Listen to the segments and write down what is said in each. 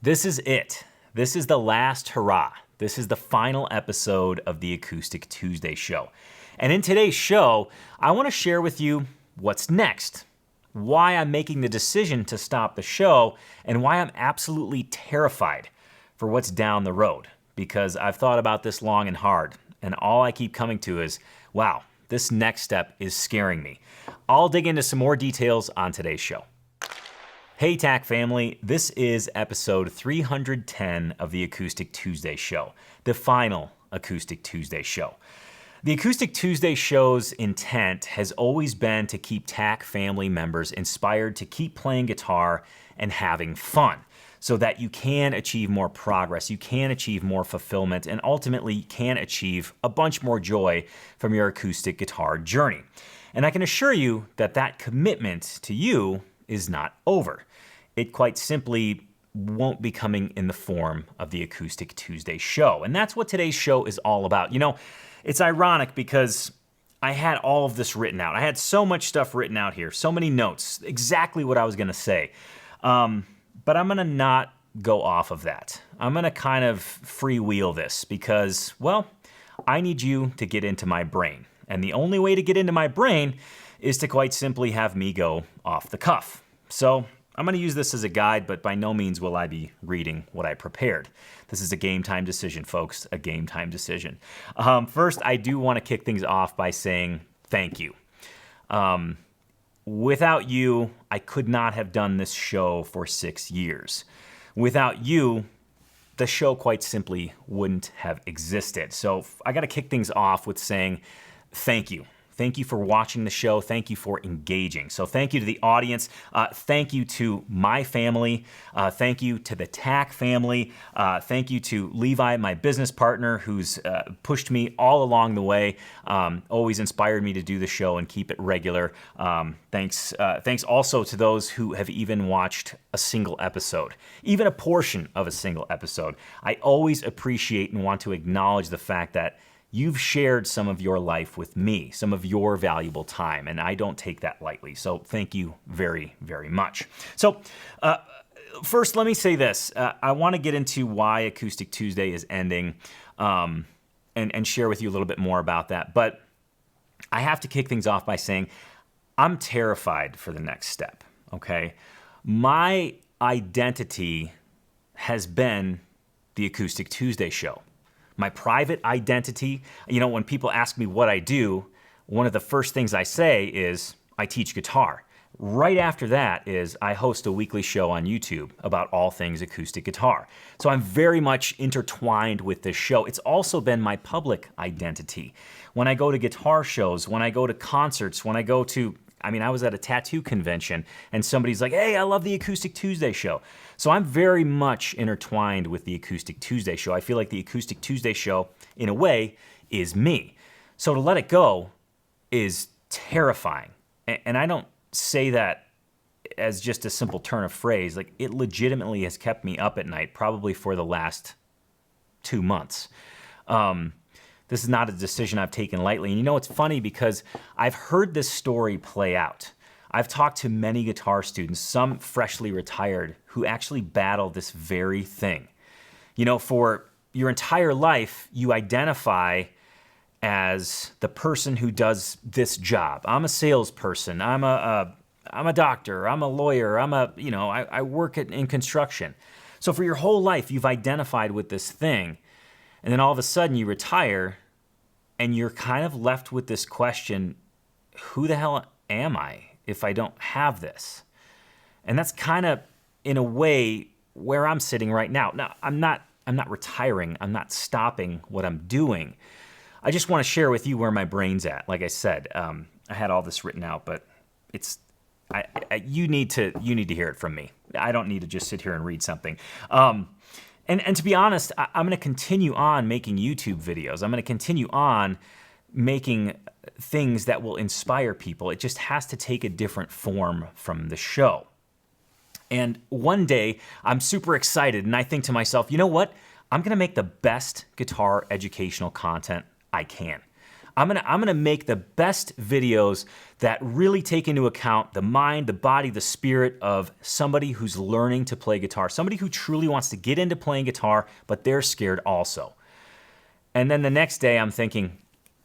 This is it. This is the last hurrah. This is the final episode of the Acoustic Tuesday Show. And in today's show, I want to share with you what's next, why I'm making the decision to stop the show, and why I'm absolutely terrified for what's down the road. Because I've thought about this long and hard, and all I keep coming to is, wow, this next step is scaring me. I'll dig into some more details on today's show. Hey TAC family, this is episode 310 of the Acoustic Tuesday Show, the final Acoustic Tuesday Show. The Acoustic Tuesday Show's intent has always been to keep TAC family members inspired to keep playing guitar and having fun, so that you can achieve more progress, you can achieve more fulfillment, and ultimately can achieve a bunch more joy from your acoustic guitar journey. And I can assure you that that commitment to you is not over. It quite simply won't be coming in the form of the Acoustic Tuesday Show. And that's what today's show is all about. You know, it's ironic because I had all of this written out. I had so much stuff written out here, so many notes, exactly what I was going to say. But I'm going to not go off of that. I'm going to kind of freewheel this because, well, I need you to get into my brain. And the only way to get into my brain is to quite simply have me go off the cuff. So I'm going to use this as a guide, but by no means will I be reading what I prepared. This is a game time decision, folks, a game time decision. First, I do want to kick things off by saying thank you. Without you, I could not have done this show for 6 years. Without you, the show quite simply wouldn't have existed. So I got to kick things off with saying thank you. Thank you for watching the show. Thank you for engaging. So thank you to the audience. Thank you to my family. Thank you to the TAC family. Thank you to Levi, my business partner, who's pushed me all along the way, always inspired me to do the show and keep it regular. Thanks also to those who have even watched a single episode, even a portion of a single episode. I always appreciate and want to acknowledge the fact that you've shared some of your life with me, some of your valuable time, and I don't take that lightly. So thank you very, very much. So first, let me say this. I want to get into why Acoustic Tuesday is ending and share with you a little bit more about that. But I have to kick things off by saying I'm terrified for the next step, okay? My identity has been the Acoustic Tuesday Show. My private identity, you know, when people ask me what I do, one of the first things I say is I teach guitar. Right after that is I host a weekly show on YouTube about all things acoustic guitar. So I'm very much intertwined with this show. It's also been my public identity. When I go to guitar shows, when I go to concerts, when I go to, I was at a tattoo convention and somebody's like, hey, I love the Acoustic Tuesday Show. So I'm very much intertwined with the Acoustic Tuesday Show. I feel like the Acoustic Tuesday Show, in a way, is me. So to let it go is terrifying. And I don't say that as just a simple turn of phrase. Like, it legitimately has kept me up at night, probably for the last 2 months. This is not a decision I've taken lightly. And you know, it's funny because I've heard this story play out. I've talked to many guitar students, some freshly retired, who actually battle this very thing. You know, for your entire life, you identify as the person who does this job. I'm a salesperson. I'm a doctor. I'm a lawyer. I work in construction. So for your whole life, you've identified with this thing. And then all of a sudden you retire and you're kind of left with this question, who the hell am I if I don't have this? And that's kind of, in a way, where I'm sitting right now. Now, I'm not retiring. I'm not stopping what I'm doing. I just want to share with you where my brain's at. Like I said, I had all this written out, but you need to hear it from me. I don't need to just sit here and read something. And to be honest, I'm going to continue on making YouTube videos. I'm going to continue on making things that will inspire people. It just has to take a different form from the show. And one day, I'm super excited, and I think to myself, you know what? I'm going to make the best guitar educational content I can. I'm gonna make the best videos that really take into account the mind, the body, the spirit of somebody who's learning to play guitar, somebody who truly wants to get into playing guitar, but they're scared also. And then the next day I'm thinking,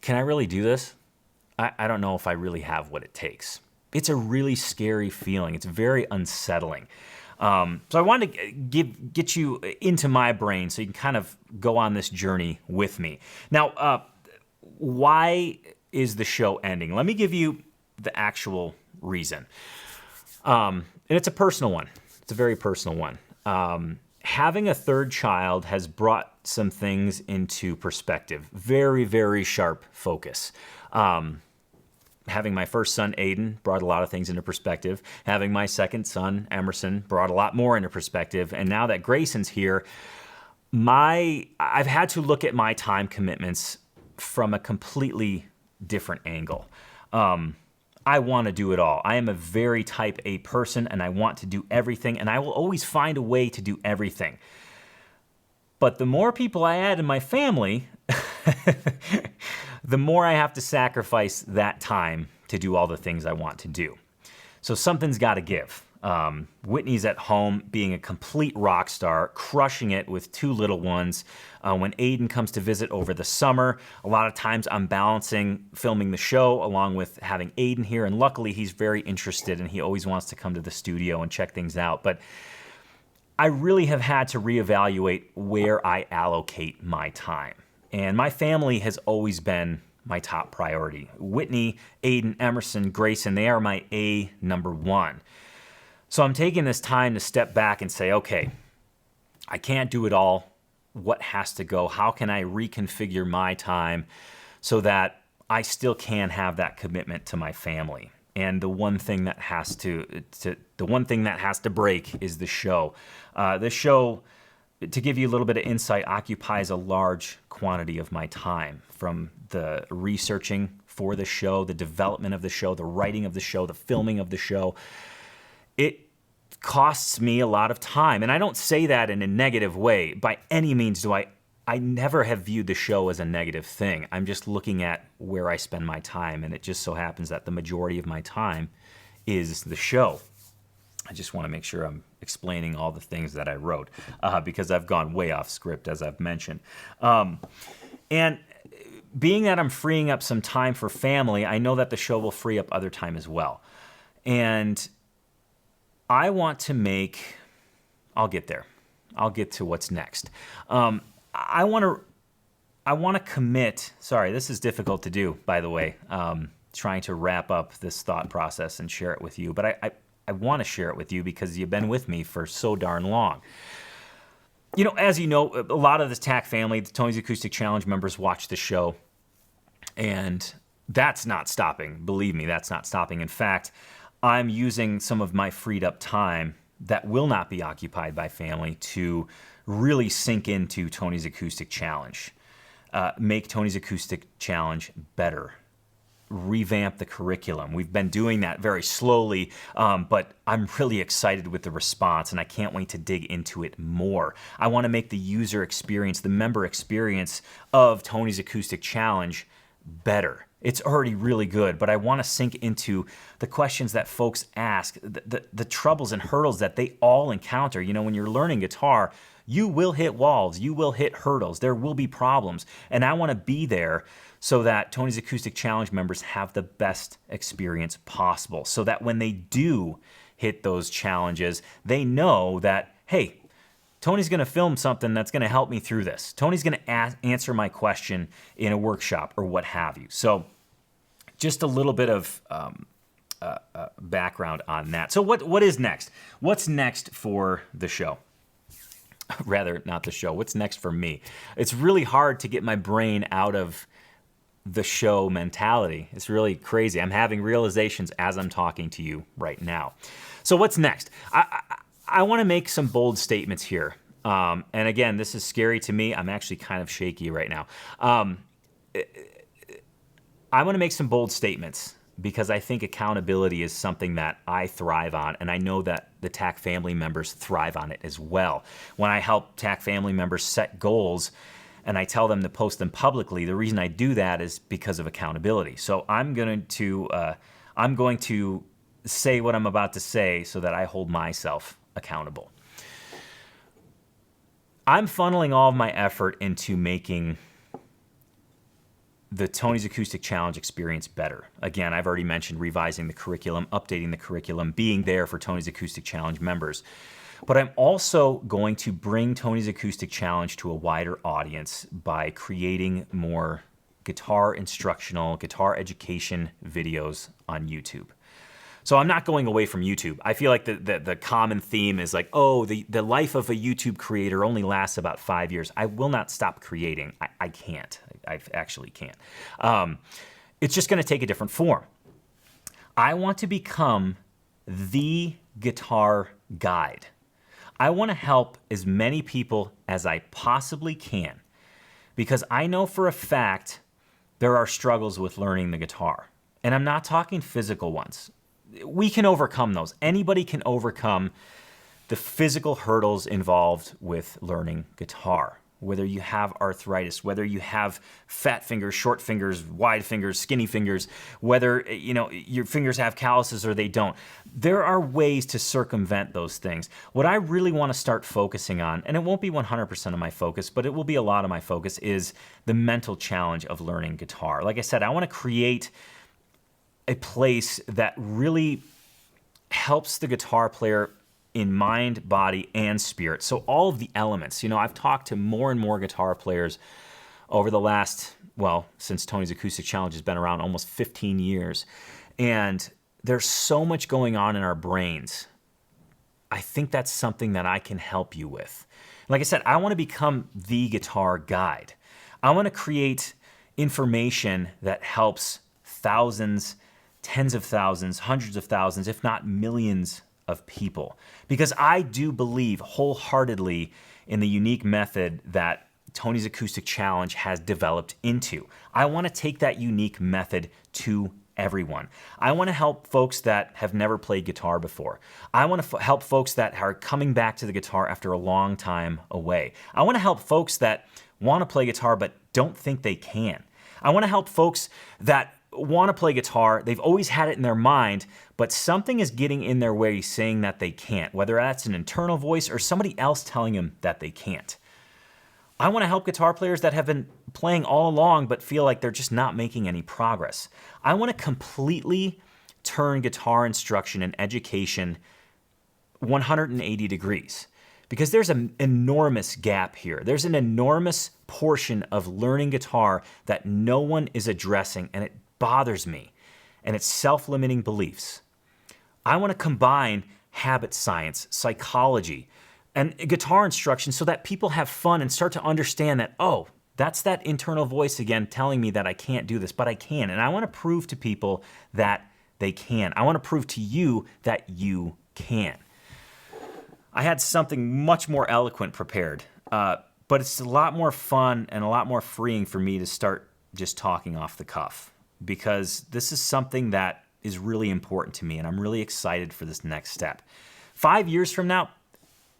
can I really do this? I don't know if I really have what it takes. It's a really scary feeling. It's very unsettling. So I wanted to get you into my brain so you can kind of go on this journey with me. Now, why is the show ending? Let me give you the actual reason. And it's a personal one. It's a very personal one. Having a third child has brought some things into perspective. Very, very sharp focus. Having my first son, Aiden, brought a lot of things into perspective. Having my second son, Emerson, brought a lot more into perspective. And now that Grayson's here, I've had to look at my time commitments from a completely different angle. I want to do it all. I am a very type A person, and I want to do everything, and I will always find a way to do everything. But the more people I add in my family, the more I have to sacrifice that time to do all the things I want to do. So something's got to give. Whitney's at home being a complete rock star, crushing it with 2 little ones. When Aiden comes to visit over the summer, a lot of times I'm balancing filming the show along with having Aiden here, and luckily he's very interested and he always wants to come to the studio and check things out. But I really have had to reevaluate where I allocate my time. And my family has always been my top priority. Whitney, Aiden, Emerson, Grayson, they are my number 1. So I'm taking this time to step back and say, okay, I can't do it all. What has to go? How can I reconfigure my time so that I still can have that commitment to my family? And the one thing that has to break is the show. The show, to give you a little bit of insight, occupies a large quantity of my time, from the researching for the show, the development of the show, the writing of the show, the filming of the show. It costs me a lot of time. And I don't say that in a negative way. By any means do I never have viewed the show as a negative thing. I'm just looking at where I spend my time, and it just so happens that the majority of my time is the show. I just want to make sure I'm explaining all the things that I wrote because I've gone way off script, as I've mentioned. And being that I'm freeing up some time for family, I know that the show will free up other time as well. And I want to make, I'll get there. I'll get to what's next. I want to commit, sorry, this is difficult to do, by the way, trying to wrap up this thought process and share it with you. But I want to share it with you because you've been with me for so darn long. You know, as you know, a lot of the TAC family, the Tony's Acoustic Challenge members, watch the show. And that's not stopping. Believe me, that's not stopping. In fact, I'm using some of my freed up time that will not be occupied by family to really sink into Tony's Acoustic Challenge. Make Tony's Acoustic Challenge better. Revamp the curriculum. We've been doing that very slowly, but I'm really excited with the response, and I can't wait to dig into it more. I want to make the user experience, the member experience of Tony's Acoustic Challenge better. It's already really good, but I want to sink into the questions that folks ask, the troubles and hurdles that they all encounter. You know, when you're learning guitar, you will hit walls, you will hit hurdles, there will be problems, and I want to be there so that Tony's Acoustic Challenge members have the best experience possible, so that when they do hit those challenges, they know that, hey, Tony's going to film something that's going to help me through this. Tony's going to answer my question in a workshop or what have you. So just a little bit of background on that. So what is next? What's next for the show? Rather, not the show. What's next for me? It's really hard to get my brain out of the show mentality. It's really crazy. I'm having realizations as I'm talking to you right now. So what's next? I want to make some bold statements here. And again, this is scary to me. I'm actually kind of shaky right now. I want to make some bold statements because I think accountability is something that I thrive on, and I know that the TAC family members thrive on it as well. When I help TAC family members set goals, and I tell them to post them publicly, the reason I do that is because of accountability. So I'm going to say what I'm about to say so that I hold myself accountable. I'm funneling all of my effort into making the Tony's Acoustic Challenge experience better. Again, I've already mentioned revising the curriculum, updating the curriculum, being there for Tony's Acoustic Challenge members. But I'm also going to bring Tony's Acoustic Challenge to a wider audience by creating more guitar instructional, guitar education videos on YouTube. So I'm not going away from YouTube. I feel like the common theme is like, oh, the life of a YouTube creator only lasts about 5 years. I will not stop creating. I can't. I actually can't. It's just going to take a different form. I want to become the guitar guide. I want to help as many people as I possibly can because I know for a fact there are struggles with learning the guitar. And I'm not talking physical ones. We can overcome those. Anybody can overcome the physical hurdles involved with learning guitar. Whether you have arthritis, whether you have fat fingers, short fingers, wide fingers, skinny fingers, whether your fingers have calluses or they don't. There are ways to circumvent those things. What I really want to start focusing on, and it won't be 100% of my focus, but it will be a lot of my focus, is the mental challenge of learning guitar. Like I said, I want to create a place that really helps the guitar player in mind, body, and spirit. So all of the elements. I've talked to more and more guitar players over the last, since Tony's Acoustic Challenge has been around, almost 15 years. And there's so much going on in our brains. I think that's something that I can help you with. Like I said, I want to become the guitar guide. I want to create information that helps thousands, tens of thousands, hundreds of thousands, if not millions of people. Because I do believe wholeheartedly in the unique method that Tony's Acoustic Challenge has developed into. I want to take that unique method to everyone. I want to help folks that have never played guitar before. I want to help folks that are coming back to the guitar after a long time away. I want to help folks that want to play guitar but don't think they can. I want to help folks that want to play guitar, they've always had it in their mind, but something is getting in their way saying that they can't, whether that's an internal voice or somebody else telling them that they can't. I want to help guitar players that have been playing all along but feel like they're just not making any progress. I want to completely turn guitar instruction and education 180 degrees because there's an enormous gap here. There's an enormous portion of learning guitar that no one is addressing, and it bothers me, and it's self-limiting beliefs. I want to combine habit science, psychology, and guitar instruction so that people have fun and start to understand that, oh, that's that internal voice again telling me that I can't do this, but I can. And I want to prove to people that they can. I want to prove to you that you can. I had something much more eloquent prepared, but it's a lot more fun and a lot more freeing for me to start just talking off the cuff, because this is something that is really important to me, and I'm really excited for this next step. 5 years from now,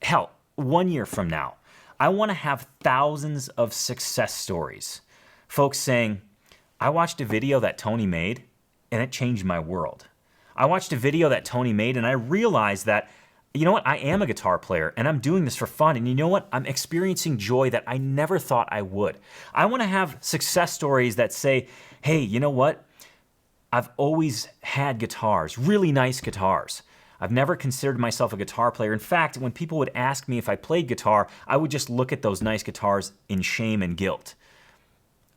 hell, 1 year from now, I want to have thousands of success stories. Folks saying, I watched a video that Tony made, and it changed my world. I watched a video that Tony made, and I realized that, you know what, I am a guitar player, and I'm doing this for fun, and you know what, I'm experiencing joy that I never thought I would. I want to have success stories that say, hey, you know what? I've always had guitars, really nice guitars. I've never considered myself a guitar player. In fact, when people would ask me if I played guitar, I would just look at those nice guitars in shame and guilt.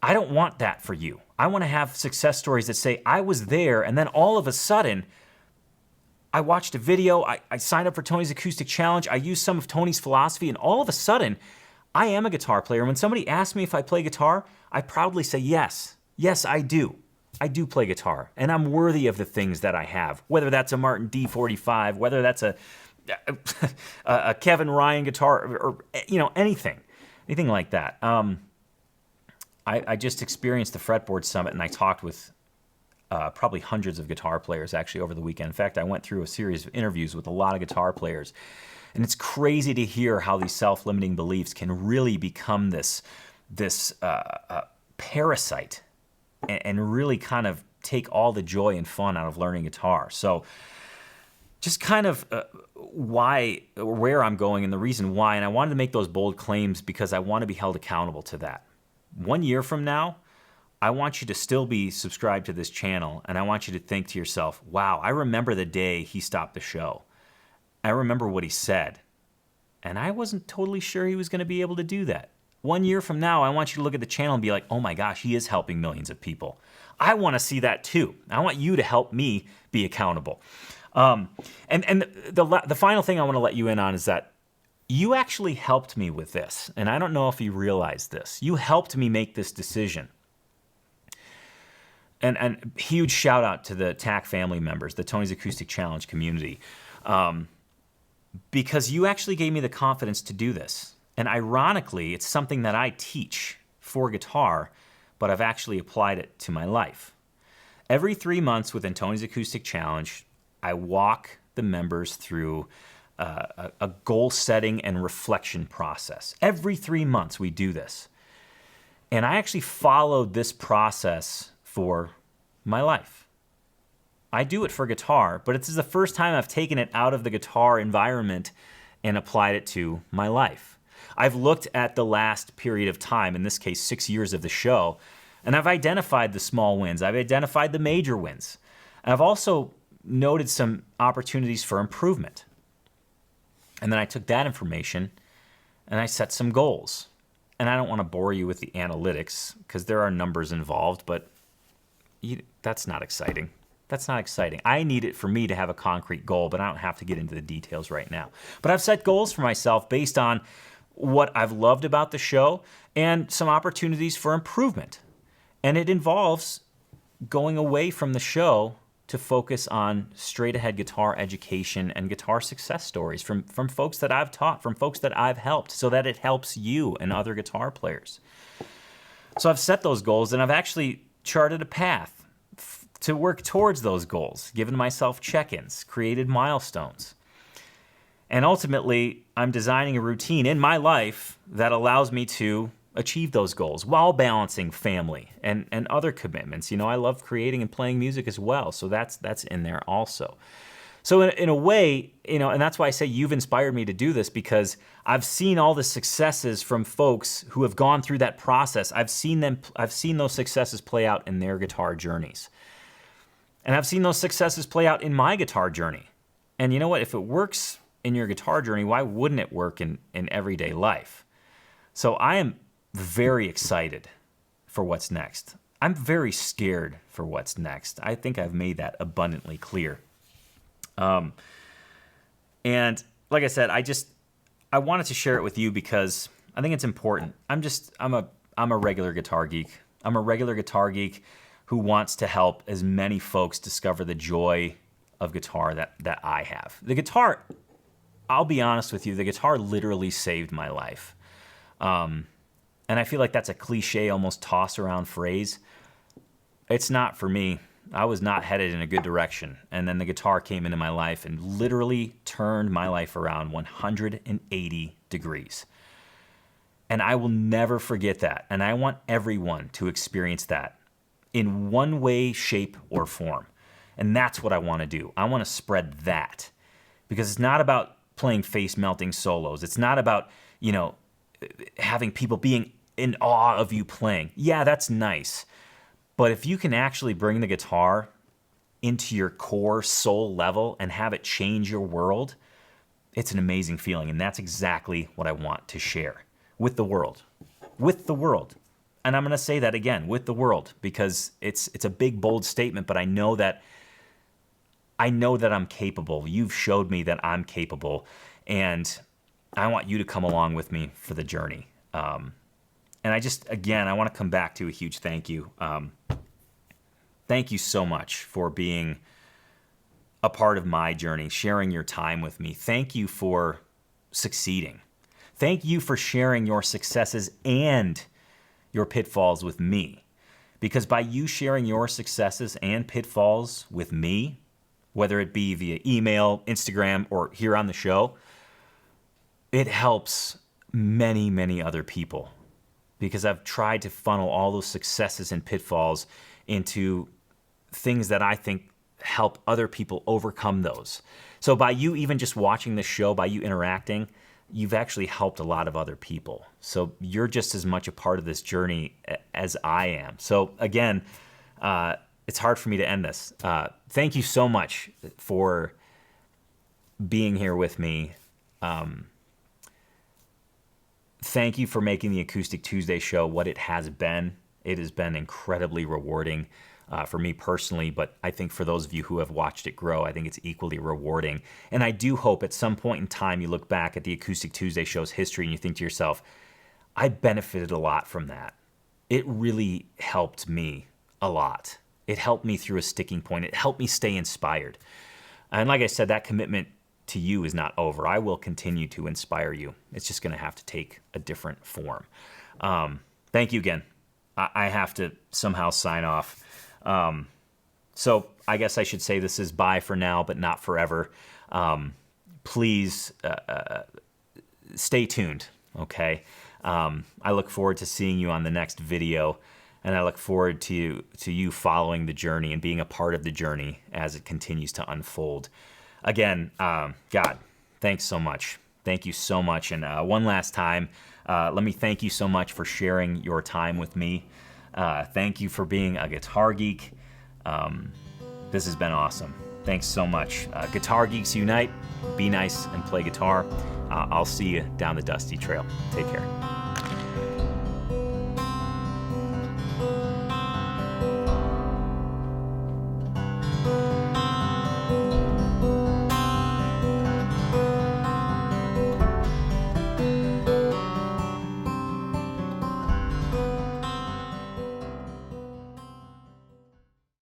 I don't want that for you. I want to have success stories that say, I was there, and then all of a sudden, I watched a video, I signed up for Tony's Acoustic Challenge, I used some of Tony's philosophy, and all of a sudden, I am a guitar player. When somebody asks me if I play guitar, I proudly say yes. Yes, I do. I do play guitar, and I'm worthy of the things that I have, whether that's a Martin D45, whether that's a Kevin Ryan guitar, or anything like that. I just experienced the Fretboard Summit, and I talked with probably hundreds of guitar players actually over the weekend. In fact, I went through a series of interviews with a lot of guitar players, and it's crazy to hear how these self-limiting beliefs can really become this this parasite and really kind of take all the joy and fun out of learning guitar. So just kind of where I'm going and the reason why, and I wanted to make those bold claims because I want to be held accountable to that. 1 year from now, I want you to still be subscribed to this channel, and I want you to think to yourself, wow, I remember the day he stopped the show. I remember what he said, and I wasn't totally sure he was going to be able to do that. 1 year from now, I want you to look at the channel and be like, oh my gosh, he is helping millions of people. I want to see that too. I want you to help me be accountable. And the final thing I want to let you in on is that you actually helped me with this, and I don't know if you realize this. You helped me make this decision. And huge shout out to the TAC family members, the Tony's Acoustic Challenge community, because you actually gave me the confidence to do this. And ironically, it's something that I teach for guitar, but I've actually applied it to my life. Every 3 months within Tony's Acoustic Challenge, I walk the members through a goal setting and reflection process. Every 3 months we do this. And I actually followed this process for my life. I do it for guitar, but this is the first time I've taken it out of the guitar environment and applied it to my life. I've looked at the last period of time, in this case 6 years of the show, and I've identified the small wins. I've identified the major wins. And I've also noted some opportunities for improvement. And then I took that information and I set some goals. And I don't want to bore you with the analytics because there are numbers involved, but that's not exciting. That's not exciting. I need it for me to have a concrete goal, but I don't have to get into the details right now. But I've set goals for myself based on what I've loved about the show and some opportunities for improvement. And it involves going away from the show to focus on straight ahead guitar education and guitar success stories from folks that I've taught, from folks that I've helped, so that it helps you and other guitar players. So I've set those goals, and I've actually charted a path to work towards those goals, given myself check-ins, created milestones. And ultimately, I'm designing a routine in my life that allows me to achieve those goals while balancing family and other commitments. You know, I love creating and playing music as well, so that's in there also. So in a way, you know, and that's why I say you've inspired me to do this, because I've seen all the successes from folks who have gone through that process. I've seen those successes play out in their guitar journeys. And I've seen those successes play out in my guitar journey. And you know what? If it works in your guitar journey, why wouldn't it work in everyday life? So I am very excited for what's next. I'm very scared for what's next. I think I've made that abundantly clear. And like I said, I wanted to share it with you because I think it's important. I'm a regular guitar geek. I'm a regular guitar geek who wants to help as many folks discover the joy of guitar that I have. The guitar, I'll be honest with you, the guitar literally saved my life. And I feel like that's a cliche, almost toss around phrase. It's not for me. I was not headed in a good direction. And then the guitar came into my life and literally turned my life around 180 degrees. And I will never forget that. And I want everyone to experience that in one way, shape, or form. And that's what I want to do. I want to spread that. Because it's not about playing face-melting solos. It's not about, you know, having people being in awe of you playing. Yeah, that's nice. But if you can actually bring the guitar into your core soul level and have it change your world, it's an amazing feeling. And that's exactly what I want to share with the world. With the world. And I'm going to say that again, with the world, because it's a big, bold statement, but I know that I'm capable. You've showed me that I'm capable, and I want you to come along with me for the journey. And I want to come back to a huge thank you. Thank you so much for being a part of my journey, sharing your time with me. Thank you for succeeding. Thank you for sharing your successes and your pitfalls with me. Because by you sharing your successes and pitfalls with me, whether it be via email, Instagram, or here on the show, it helps many, many other people. because I've tried to funnel all those successes and pitfalls into things that I think help other people overcome those. So by you even just watching this show, by you interacting, you've actually helped a lot of other people. So you're just as much a part of this journey as I am. So again, it's hard for me to end this. Thank you so much for being here with me. Thank you for making the Acoustic Tuesday Show what it has been. It has been incredibly rewarding for me personally, but I think for those of you who have watched it grow, I think it's equally rewarding. And I do hope at some point in time you look back at the Acoustic Tuesday Show's history and you think to yourself, I benefited a lot from that. It really helped me a lot. It helped me through a sticking point. It helped me stay inspired. And like I said, that commitment to you is not over. I will continue to inspire you. It's just going to have to take a different form. Thank you again. I have to somehow sign off. So I guess I should say this is bye for now, but not forever. Please stay tuned, okay? I look forward to seeing you on the next video, and I look forward to you following the journey and being a part of the journey as it continues to unfold. Again, God, thanks so much. Thank you so much. And one last time, let me thank you so much for sharing your time with me. Thank you for being a guitar geek. This has been awesome. Thanks so much. Guitar Geeks Unite. Be nice and play guitar. I'll see you down the dusty trail. Take care.